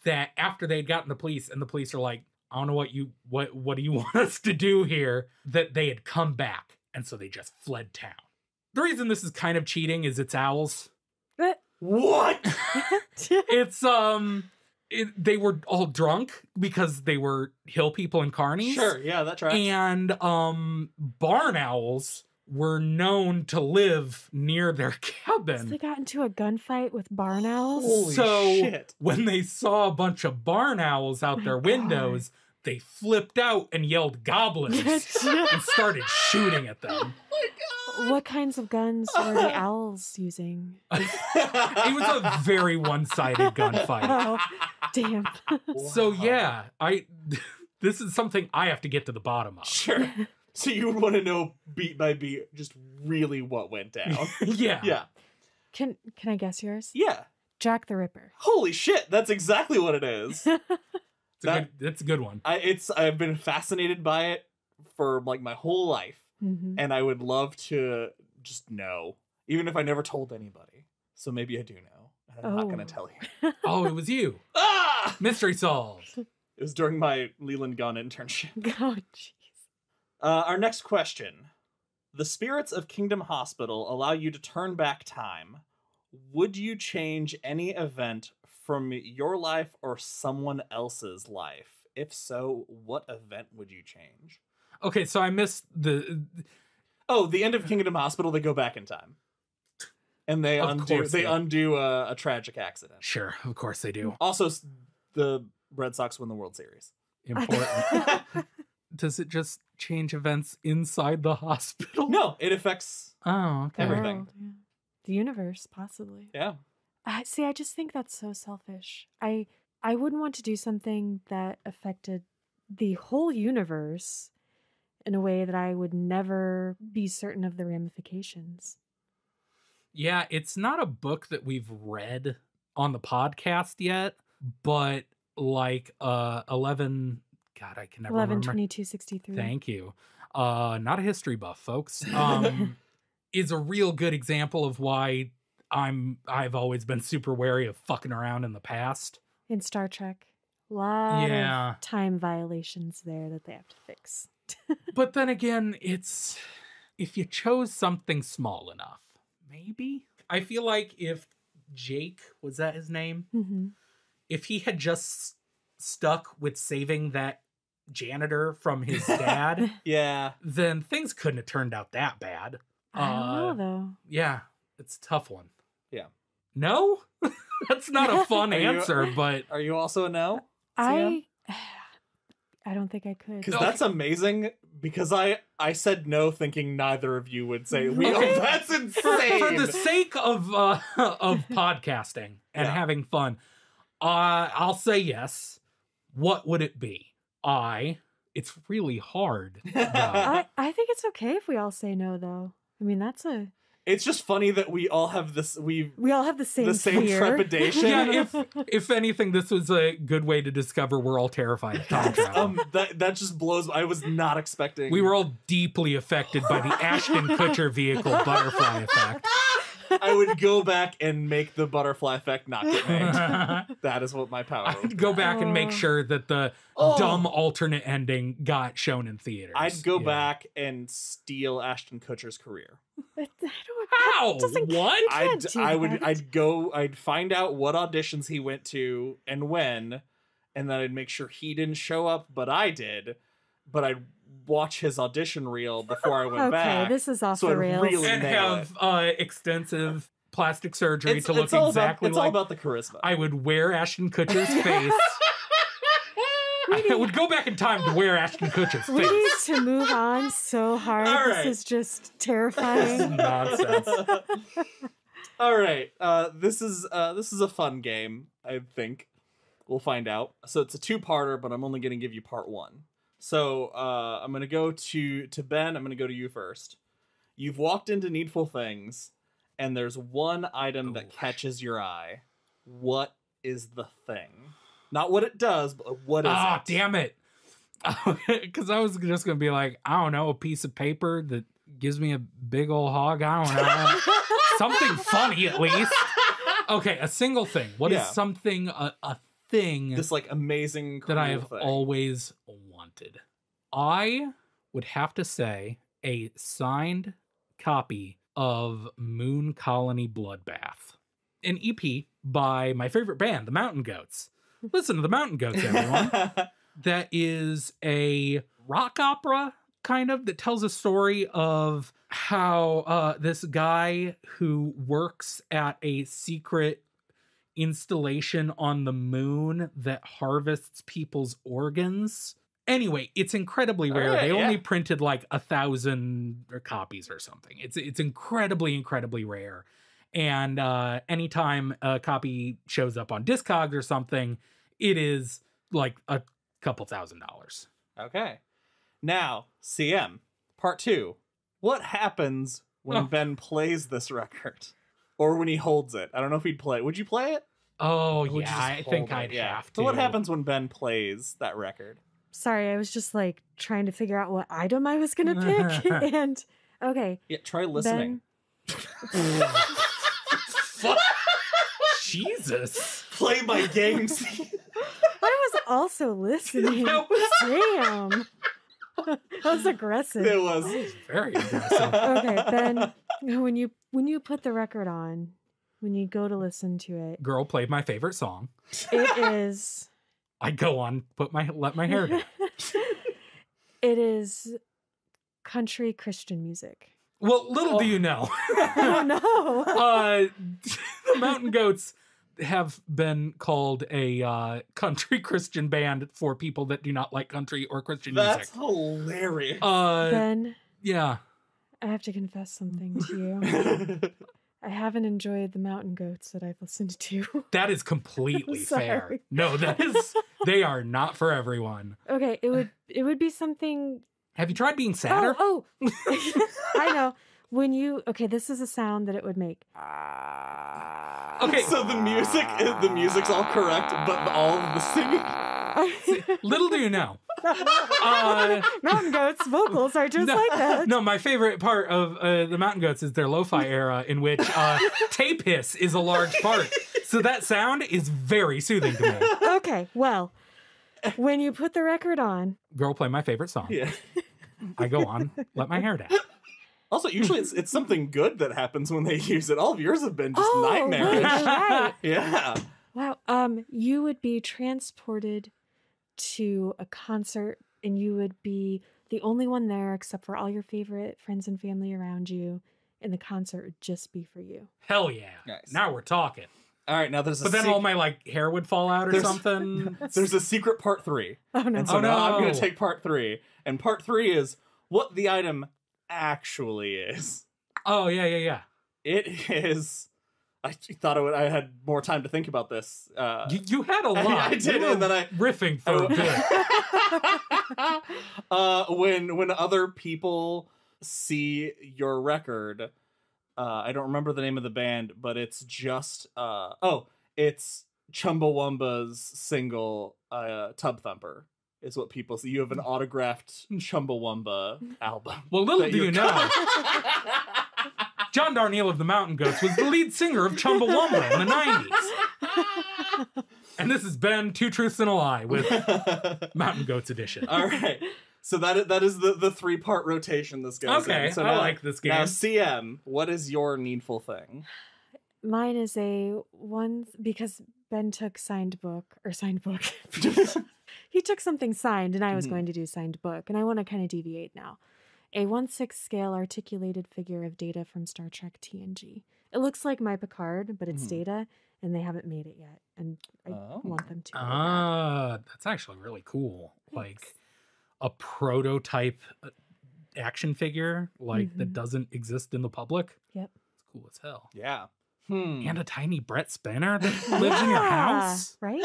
that after they'd gotten the police, and the police are like, I don't know what do you want us to do here, that they had come back. And so they just fled town. The reason this is kind of cheating is it's owls. What? It's, they were all drunk because they were hill people and carnies. Sure, yeah, that tracks. And barn owls were known to live near their cabin. So they got into a gunfight with barn owls? Holy shit. When they saw a bunch of barn owls out their windows, they flipped out and yelled goblins and started shooting at them. What kinds of guns were the owls using? It was a very one-sided gunfight. Oh, damn. So yeah, this is something I have to get to the bottom of. Sure. So you would want to know beat by beat just really what went down. Yeah. Yeah. Can I guess yours? Yeah. Jack the Ripper. Holy shit, that's exactly what it is. That's a good one. I've been fascinated by it for like my whole life. Mm-hmm. And I would love to just know, even if I never told anybody. So maybe I do know. And I'm not going to tell you. Oh, it was you. Ah! Mystery solved. It was during my Leland Gun internship. Oh, jeez. Our next question. The spirits of Kingdom Hospital allow you to turn back time. Would you change any event from your life or someone else's life? If so, what event would you change? Okay, so I missed the... Oh, the end of Kingdom Hospital, they go back in time. And they undo a tragic accident. Sure, of course they do. Also, the Red Sox win the World Series. Important. Does it just change events inside the hospital? No, it affects everything. World, yeah. The universe, possibly. Yeah. See, I just think that's so selfish. I wouldn't want to do something that affected the whole universe in a way that I would never be certain of the ramifications. Yeah, it's not a book that we've read on the podcast yet, but like 11 I can never remember. 11/22/63. Thank you. Not a history buff, folks. Is a real good example of why I've always been super wary of fucking around in the past. In Star Trek, a lot of time violations there that they have to fix. But then again, it's if you chose something small enough, maybe. I feel like if Jake, was that his name? Mm-hmm. If he had just stuck with saving that janitor from his dad, yeah, then things couldn't have turned out that bad. I don't know, though. Yeah, it's a tough one. Yeah. No? That's not a fun answer, but... Are you also a no? I don't think I could. Because that's amazing, because I said no thinking neither of you would say, Leo, that's insane! For the sake of podcasting and having fun, I'll say yes. What would it be? It's really hard. I think it's okay if we all say no, though. I mean, It's just funny that we all have this. We all have the same fear. Trepidation. Yeah, if anything, this was a good way to discover we're all terrified of time travel. That just blows. I was not expecting. We were all deeply affected by the Ashton Kutcher vehicle butterfly effect. I would go back and make the butterfly effect not get made. That is what my power would I'd go back and make sure that the dumb alternate ending got shown in theaters. I'd go back and steal Ashton Kutcher's career. How? What? I'd find out what auditions he went to and when, and then I'd make sure he didn't show up, but I did. But I'd watch his audition reel before I went back. Okay, this is off the rails. Really and have extensive plastic surgery to look exactly it's like... all about the charisma. I would wear Ashton Kutcher's face. I would go back in time to wear Ashton Kutcher's face. We need to move on so hard. All right. This is just terrifying. Nonsense. All right. This is a fun game, I think. We'll find out. So it's a two-parter, but I'm only going to give you part one. So I'm going to go to Ben. I'm going to go to you first. You've walked into Needful Things, and there's one item that catches your eye. What is the thing? Not what it does, but what is it? Ah, damn it. Because I was just going to be like, I don't know, a piece of paper that gives me a big old hog. I don't know. Something funny, at least. Okay, a single thing. What is something, a thing... This, like, amazing, cool that I have thing. always wanted? I would have to say a signed copy of Moon Colony Bloodbath. An EP by my favorite band, the Mountain Goats. Listen to the Mountain Goats, everyone. That is a rock opera, kind of, that tells a story of how this guy who works at a secret installation on the moon that harvests people's organs. Anyway, it's incredibly rare. They only printed like 1,000 copies or something. It's incredibly, incredibly rare. And anytime a copy shows up on Discogs or something, it is like a couple $1,000s. Okay. Now, CM, part two. What happens when Ben plays this record? Or when he holds it? I don't know if he'd play it. Would you play it? Oh, yeah, I think I'd have to. So what happens when Ben plays that record? Sorry, I was just like trying to figure out what item I was going to pick. And, okay. Yeah, try listening. Jesus. Play my games. I was also listening. Damn. That was aggressive. It was very aggressive. Okay, Ben, when you put the record on, when you go to listen to it, Girl played my favorite song. It is. I go on, let my hair down. It is country Christian music. Well, little do you know. Oh no. The Mountain Goats have been called a country Christian band for people that do not like country or Christian music. That's hilarious. Ben. Yeah. I have to confess something to you. I haven't enjoyed the Mountain Goats that I've listened to. That is completely fair. No, they are not for everyone. Okay, it would be something. Have you tried being sadder? Oh. I know. This is a sound that it would make. Okay. So the music's all correct, but all of the singing. Little do you know. Mountain Goats vocals are just like that. No, my favorite part of the Mountain Goats is their lo-fi era, in which tape hiss is a large part. So that sound is very soothing to me. Okay, well, when you put the record on, Girl play my favorite song. Yeah. I go on, let my hair down. Also, usually it's something good that happens when they use it. All of yours have been just nightmarish. Right. Yeah. Wow. You would be transported to a concert, and you would be the only one there except for all your favorite friends and family around you, and the concert would just be for you. Hell yeah. Nice. Now we're talking. All right, now there's But then all my hair would fall out or something. There's a secret part 3. Oh no. And so now I'm going to take part 3. And part 3 is what the item actually is. Oh, yeah. It is... I thought I had more time to think about this. You had a lot. I did, and then I... riffing for a bit. When other people see your record... I don't remember the name of the band, but it's just it's Chumbawamba's single Tub Thumper is what people see. You have an autographed Chumbawamba album. Well, little do you know. John Darnielle of the Mountain Goats was the lead singer of Chumbawamba in the 90s. And this has been Two Truths and a Lie with Mountain Goats edition. All right. So that is the 3-part rotation this goes in. Okay, So I like this game. Now, CM, what is your needful thing? Mine is a one, because Ben took signed book. He took something signed, and I was going to do signed book, and I want to kind of deviate now. A 1/6 scale articulated figure of Data from Star Trek TNG. It looks like my Picard, but it's Data, and they haven't made it yet, and I want them to. That's actually really cool. Thanks. Like a prototype action figure, like that doesn't exist in the public. Yep. It's cool as hell. Yeah. And a tiny Brett Spinner that lives in your house. Right?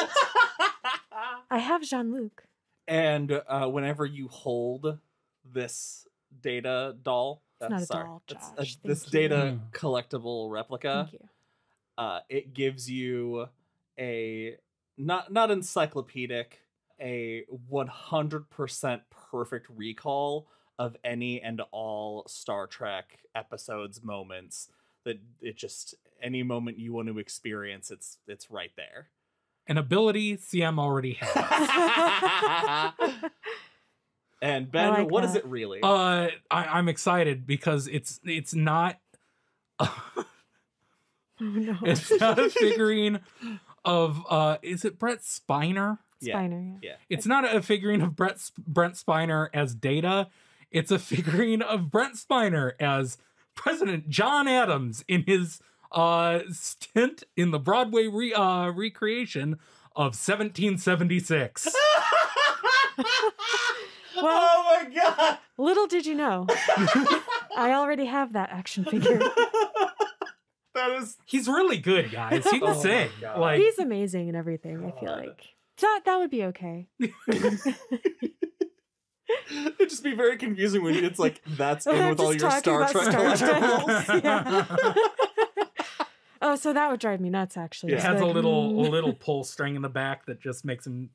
I have Jean-Luc. And whenever you hold this Data doll, It's not a doll, Josh. This Thank you. Data collectible replica, Thank you. it gives you a not encyclopedic, a 100% perfect recall of any and all Star Trek episodes, moments, that it just, any moment you want to experience, it's right there. An ability CM already has. And Ben, like what is that. it really? I'm excited because it's not Oh, no. it's not a figurine of is it Brett Spiner? Spiner, yeah. It's not a figurine of Brent Spiner as Data. It's a figurine of Brent Spiner as President John Adams in his stint in the Broadway recreation of 1776. Well, oh my god! little did you know, I already have that action figure. That is... He's really good, guys. He can sing. my God. Like, He's amazing and everything, I feel like. That would be okay. It'd just be very confusing when it's like, that's in with all your Just Star talking Trek about Star collectibles. Trek. Yeah. Oh, so that would drive me nuts, actually. it It's has a like, little pull string in the back that just makes him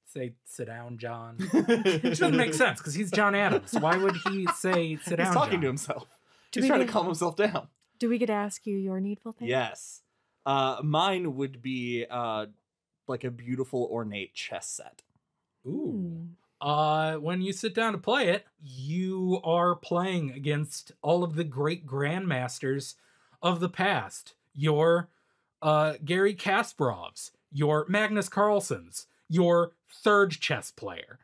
say, "Sit down, John." Which doesn't make sense because he's John Adams. Why would he say, "Sit down"? He's talking John? to himself. Do He's we trying to get- calm himself down. Do we get to ask you your needful thing? Yes. Mine would be like a beautiful ornate chess set. Ooh. When you sit down to play it, you are playing against all of the great grandmasters of the past. Your Gary Kasparovs, your Magnus Carlsens, your third chess player.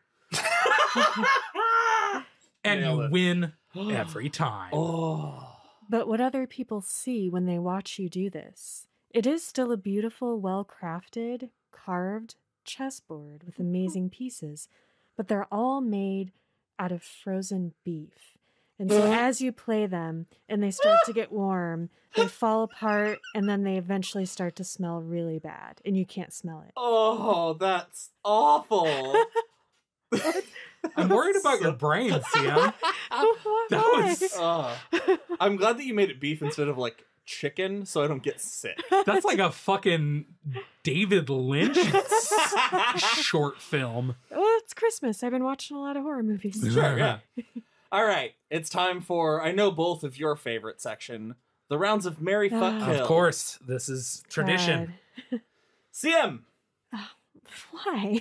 And Nailed you it. win every time. Oh. But what other people see when they watch you do this, it is still a beautiful, well-crafted, carved chessboard with amazing pieces, but they're all made out of frozen beef. And so as you play them and they start to get warm, they fall apart and then they eventually start to smell really bad and you can't smell it. Oh, that's awful. I'm worried about your brain, Siam. That was... I'm glad that you made it beef instead of like chicken so I don't get sick. That's like a fucking David Lynch short film. Well, it's Christmas. I've been watching a lot of horror movies. Sure, yeah. All right, it's time for, I know both of your favorite section, the rounds of Merry Fuck Kill. Of course, this is tradition. CM, Why?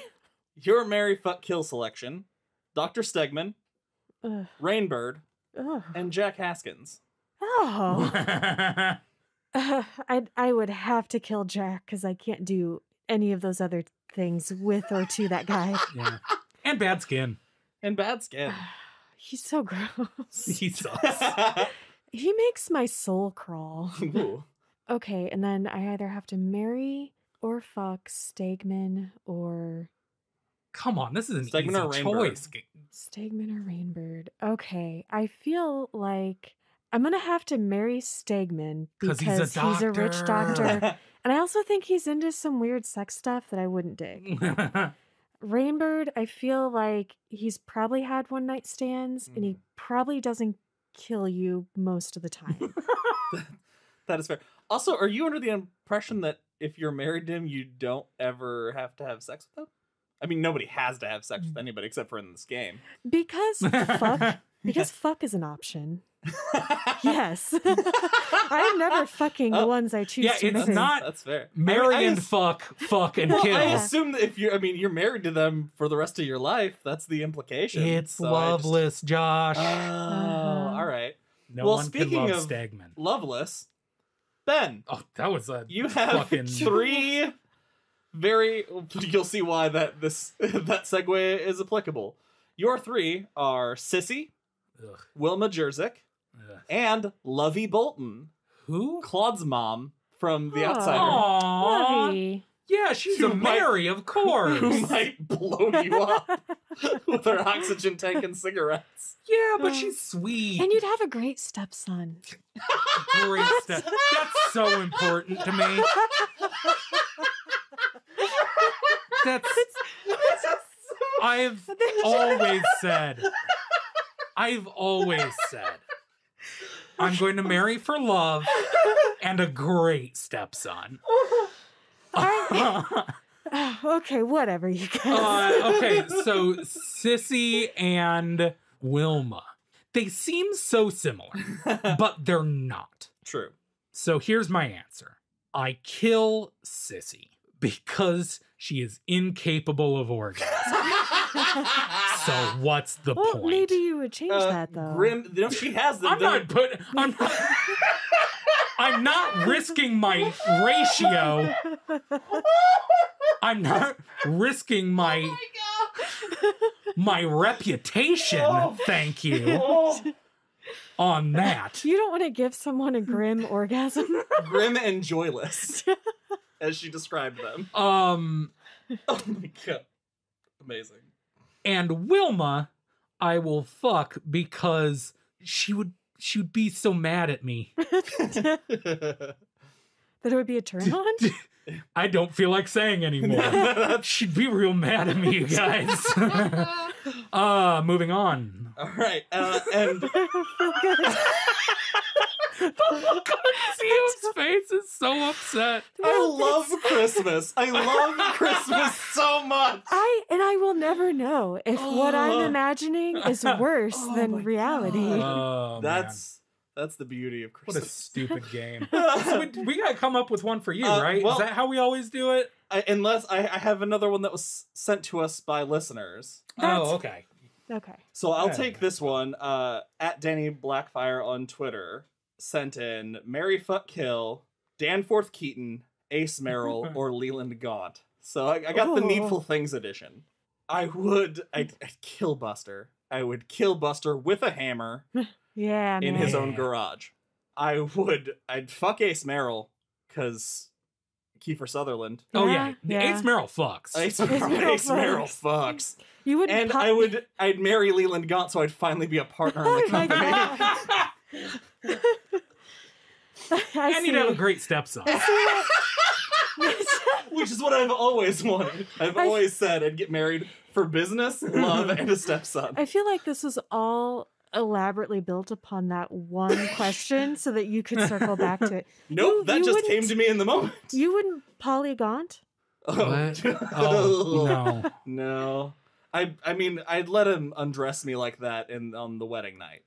your Merry Fuck Kill selection, Dr. Stegman, Ugh. Rainbird, Ugh. and Jack Haskins. Oh. I would have to kill Jack because I can't do any of those other things with or to that guy. Yeah. And bad skin. And bad skin. He's so gross. He sucks. He makes my soul crawl. Ooh. Okay, and then I either have to marry or fuck Stegman or... Come on, this is an Stegman or easy Rainbird? choice. Stegman or Rainbird. Okay, I feel like I'm going to have to marry Stegman because he's a rich doctor. And I also think he's into some weird sex stuff that I wouldn't dig. Rainbird, I feel like he's probably had one-night stands and he probably doesn't kill you most of the time. That is fair. Also, are you under the impression that if you're married to him, you don't ever have to have sex with him? I mean, nobody has to have sex with anybody except for in this game. Because fuck Because fuck is an option. Yes. I'm never fucking the ones I choose to marry. It's not. That's fair. Marry and fuck and kill. I assume that if you're married to them for the rest of your life, that's the implication. It's so loveless, Josh. Oh, all right. No one can love Stagman. Loveless, Ben. Oh, that was you have three very. You'll see why that segue is applicable. Your three are Sissy, Wilma Jerzyk, and Lovey Bolton. Who? Claude's mom from The Outsider. Aww. Lovey. Yeah, she's a Mary, of course. Who might blow you up with her oxygen tank and cigarettes. Yeah, but she's sweet. And you'd have a great stepson. Great step. That's so important to me. I've always said, I'm going to marry for love and a great stepson. Okay, whatever, you guys. Okay, so Sissy and Wilma. They seem so similar, but they're not. True. So here's my answer. I kill Sissy because she is incapable of orgasm. So what's the point? Maybe you would change that, though. Grim, she has them. I'm not risking my ratio. I'm not risking my my reputation. Thank you. On that. You don't want to give someone a grim orgasm? Grim and joyless, as she described them. Oh my god. Amazing. And Wilma, I will fuck because she would be so mad at me. That it would be a turn on? I don't feel like saying anymore. She'd be real mad at me, you guys. Moving on. All right, and the look on Zio's face is so upset. I love Christmas. I love Christmas so much. I will never know if what I'm imagining is worse than reality. Oh, that's the beauty of Christmas. What a stupid game. So we gotta come up with one for you, right? Well, is that how we always do it? Unless I have another one that was sent to us by listeners. Okay. Okay. So I'll take this one. At Danny Blackfire on Twitter sent in Mary Fuck Kill, Danforth Keaton, Ace Merrill, or Leland Gaunt. So I got the Needful Things edition. I'd kill Buster. I would kill Buster with a hammer. Yeah, in his own garage. I'd fuck Ace Merrill because Kiefer Sutherland. Oh yeah. Ace Merrill fucks. Ace Merrill fucks. You wouldn't. And I'd marry Leland Gaunt so I'd finally be a partner in the company. And you'd have a great stepson. Which is what I've always wanted. I've always said I'd get married for business, love, and a stepson. I feel like this was all elaborately built upon that one question so that you could circle back to it. Nope, that just came to me in the moment. You wouldn't polygaunt? What? Oh, no. No. I mean, I'd let him undress me like that on the wedding night.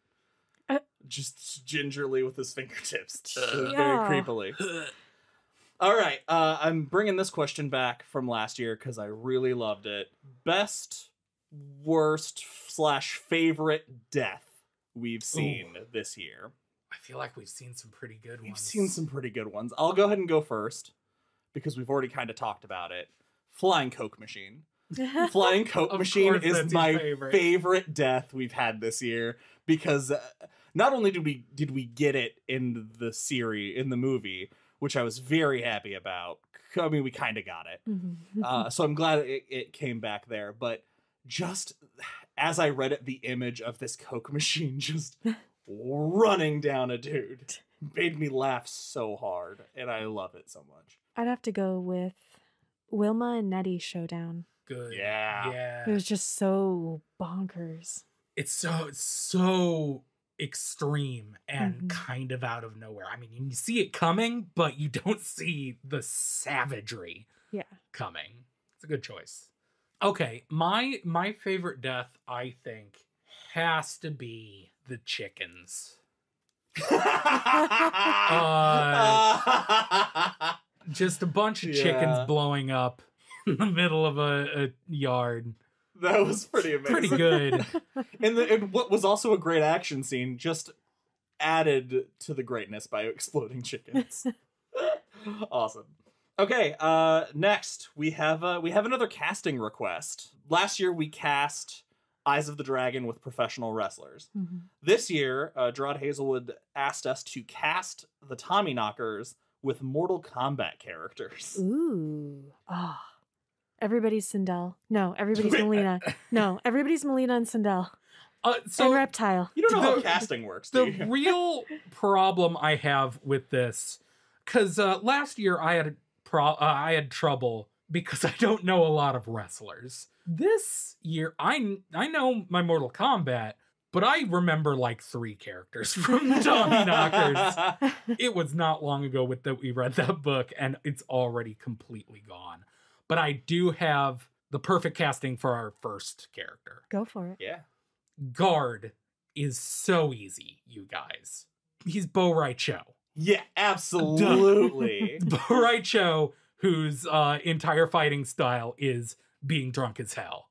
Just gingerly with his fingertips. Very creepily. All right, I'm bringing this question back from last year because I really loved it. Best, worst / favorite death we've seen this year. I feel like we've seen some pretty good ones. We've seen some pretty good ones. I'll go ahead and go first because we've already kind of talked about it. Flying Coke Machine. Flying Coke Machine is my favorite death we've had this year because not only did we get it in the movie, which I was very happy about. I mean, we kind of got it. So I'm glad it came back there. But just as I read it, the image of this Coke machine just running down a dude made me laugh so hard. And I love it so much. I'd have to go with Wilma and Nettie showdown. Good. Yeah. It was just so bonkers. It's so extreme and kind of out of nowhere. I mean, you see it coming, but you don't see the savagery coming. It's a good choice. Okay, my favorite death, I think, has to be the chickens. Just a bunch of chickens blowing up in the middle of a yard. That was pretty amazing. Pretty good. And what was also a great action scene, just added to the greatness by exploding chickens. Awesome. Okay, next we have another casting request. Last year we cast Eyes of the Dragon with professional wrestlers. Mm-hmm. This year, Gerard Hazelwood asked us to cast the Tommyknockers with Mortal Kombat characters. Ooh. Oh. Everybody's Sindel. No, everybody's Melina. No, everybody's Melina and Sindel. And Reptile. You don't know how casting works, do you? The real problem I have with this, because last year I had trouble because I don't know a lot of wrestlers. This year, I know my Mortal Kombat, but I remember like 3 characters from the Tommyknockers. It was not long ago that we read that book, and it's already completely gone. But I do have the perfect casting for our first character. Go for it. Yeah. Guard is so easy, you guys. He's Bo Rai Cho. Yeah, absolutely. Bo Rai Cho, whose entire fighting style is being drunk as hell.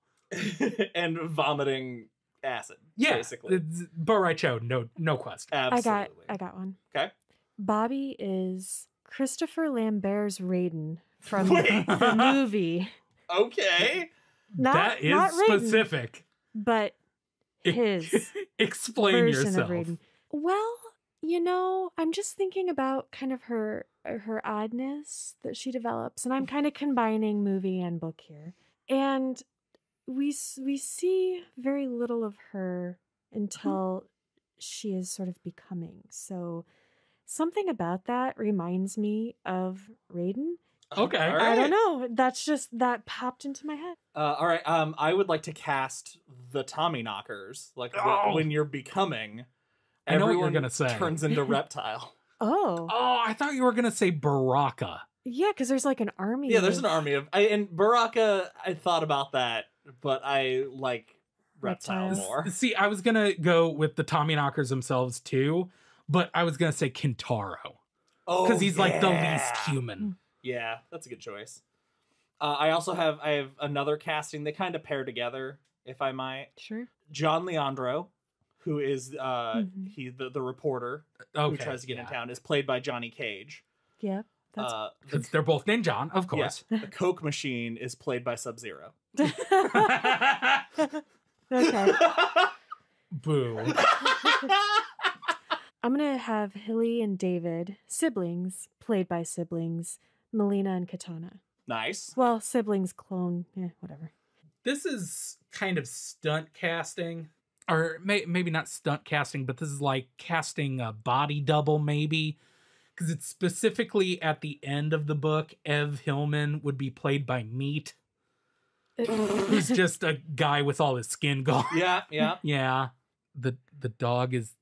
And vomiting acid, basically. Bo Rai Cho, no question. Absolutely. I got one. Okay. Bobby is Christopher Lambert's Raiden from the movie. Okay. That is not specific. Raiden, but his explain version yourself. Of Raiden. Well, I'm just thinking about kind of her oddness that she develops, and I'm kind of combining movie and book here. And we see very little of her until she is sort of becoming. So something about that reminds me of Raiden. Okay. All right. I don't know. That popped into my head. All right. I would like to cast the Tommyknockers, like when you're becoming. I know what you're gonna say. Turns into Reptile. Oh, I thought you were gonna say Baraka. Yeah, because there's like an army. Yeah, there's an army of... and Baraka, I thought about that, but I like Reptile more. See, I was gonna go with the Tommyknockers themselves too, but I was gonna say Kintaro. Because he's like the least human. Yeah, that's a good choice. I have another casting. They kind of pair together, if I might. Sure. John Leandro, who is he the reporter who tries to get in town, is played by Johnny Cage. Yeah. They're both named John, of course. Yeah, the Coke Machine is played by Sub-Zero. Okay. Boo. I'm going to have Hilly and David, siblings, played by siblings, Melina and Katana. Nice. Well, siblings, clone, whatever. This is kind of stunt casting. Or maybe not stunt casting, but this is like casting a body double, maybe. Because it's specifically at the end of the book, Ev Hillman would be played by Meat. Who's just a guy with all his skin gone. Yeah. Yeah. The dog is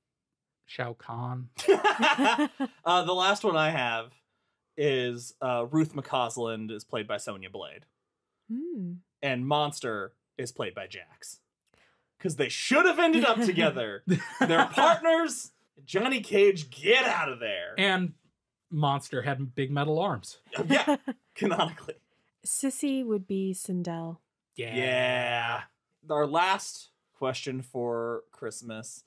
Shao Kahn. The last one I have is Ruth McCausland is played by Sonya Blade. And Monster is played by Jax. Because they should have ended up together. They're partners. Johnny Cage, get out of there. And Monster had big metal arms. Yeah, canonically. Sissy would be Sindel. Yeah. Our last question for Christmas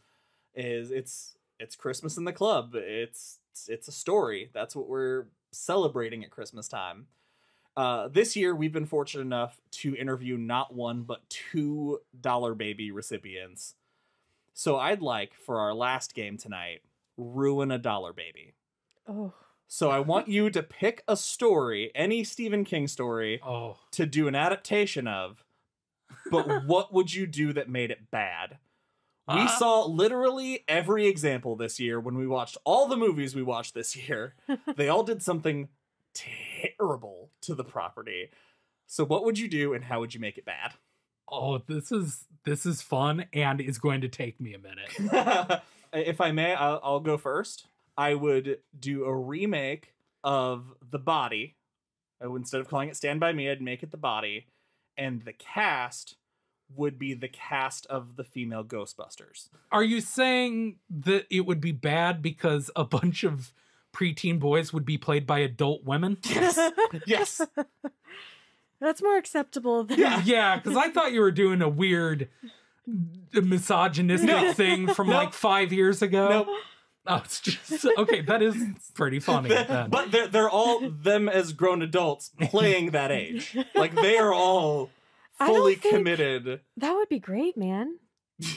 is it's Christmas in the club. It's a story. That's what we're celebrating at Christmas time. This year, we've been fortunate enough to interview not one, but 2 Dollar Baby recipients. So I'd like, for our last game tonight, ruin a Dollar Baby. Oh. So I want you to pick a story, any Stephen King story, to do an adaptation of, but what would you do that made it bad? We saw literally every example this year when we watched all the movies we watched this year. They all did something terrible to the property. So what would you do and how would you make it bad? Oh, this is fun and is going to take me a minute. If I may, I'll go first. I would do a remake of The Body. Instead of calling it Stand By Me, I'd make it The Body. And the cast would be the cast of the female Ghostbusters. Are you saying that it would be bad because a bunch of preteen boys would be played by adult women? Yes. Yes. That's more acceptable than... Yeah, because I thought you were doing a weird misogynistic thing from like 5 years ago. Nope. Oh, it's just... Okay, that is pretty funny. Then. But they're all them as grown adults playing that age. Like, they are all fully committed. That would be great, man.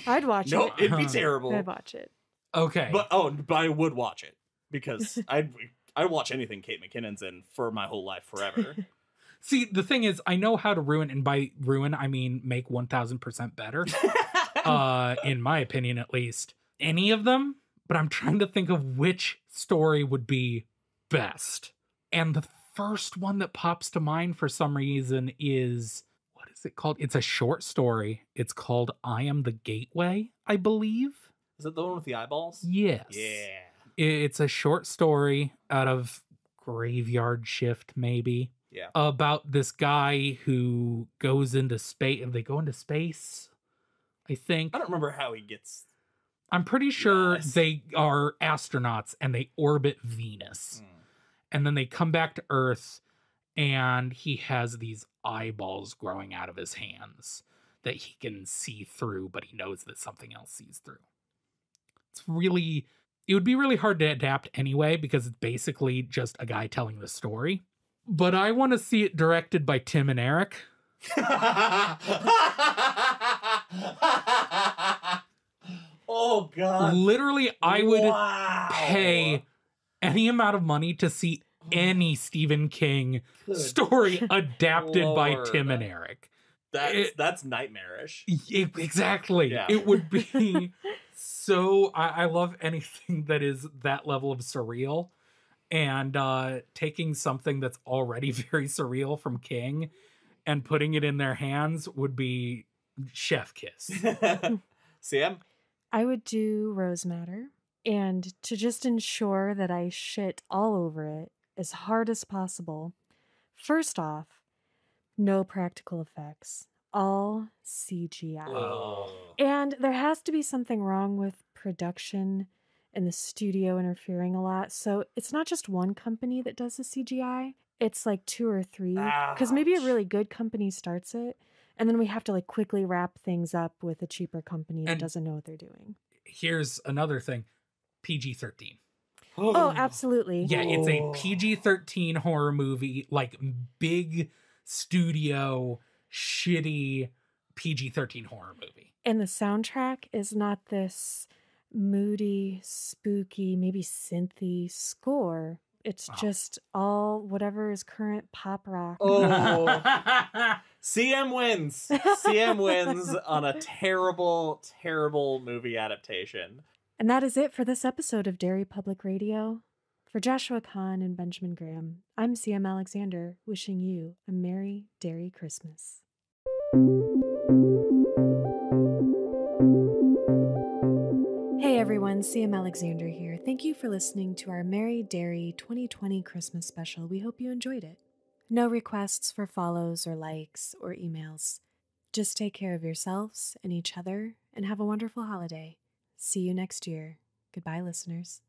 I'd watch No, it. it'd be terrible. I'd watch it. Okay. But I would watch it because I watch anything Kate McKinnon's in for my whole life forever. See, the thing is, I know how to ruin, and by ruin, I mean make 1,000% better. In my opinion, at least. Any of them, but I'm trying to think of which story would be best. And the first one that pops to mind for some reason is, what is it called? It's a short story. It's called I Am the Gateway, I believe. Is it the one with the eyeballs? Yes. Yeah. It's a short story out of Graveyard Shift, maybe. Yeah. About this guy who goes into space. They go into space, I think. I don't remember how he gets... I'm pretty sure Yes. they are astronauts and they orbit Venus. And then they come back to Earth and he has these eyeballs growing out of his hands that he can see through, but he knows that something else sees through. It would be really hard to adapt anyway because it's basically just a guy telling the story. But I want to see it directed by Tim and Eric. Oh, God. Literally, I would Wow. pay any amount of money to see any Stephen King Good story adapted by Lord. Tim and Eric. That's nightmarish. Exactly. Yeah. It would be so... I love anything that is that level of surreal. And taking something that's already very surreal from King and putting it in their hands would be chef kiss. Sam? I would do Rose Matter. And to just ensure that I shit all over it as hard as possible, first off, no practical effects. All CGI. Oh. And there has to be something wrong with production and the studio interfering a lot. So it's not just one company that does the CGI. It's like 2 or 3. Because maybe a really good company starts it. And then we have to like quickly wrap things up with a cheaper company that doesn't know what they're doing. Here's another thing. PG-13. Oh, absolutely. Yeah, it's a PG-13 horror movie, like big studio, shitty PG-13 horror movie. And the soundtrack is not this moody, spooky, maybe synthy score. It's just all whatever is current pop rock. Oh. CM wins. CM wins on a terrible, terrible movie adaptation. And that is it for this episode of Derry Public Radio. For Joshua Kahn and Benjamin Graham, I'm CM Alexander, wishing you a Merry Derry Christmas. Hey everyone, CM Alexander here. Thank you for listening to our Merry Derry 2020 Christmas special. We hope you enjoyed it. No requests for follows or likes or emails. Just take care of yourselves and each other and have a wonderful holiday. See you next year. Goodbye, listeners.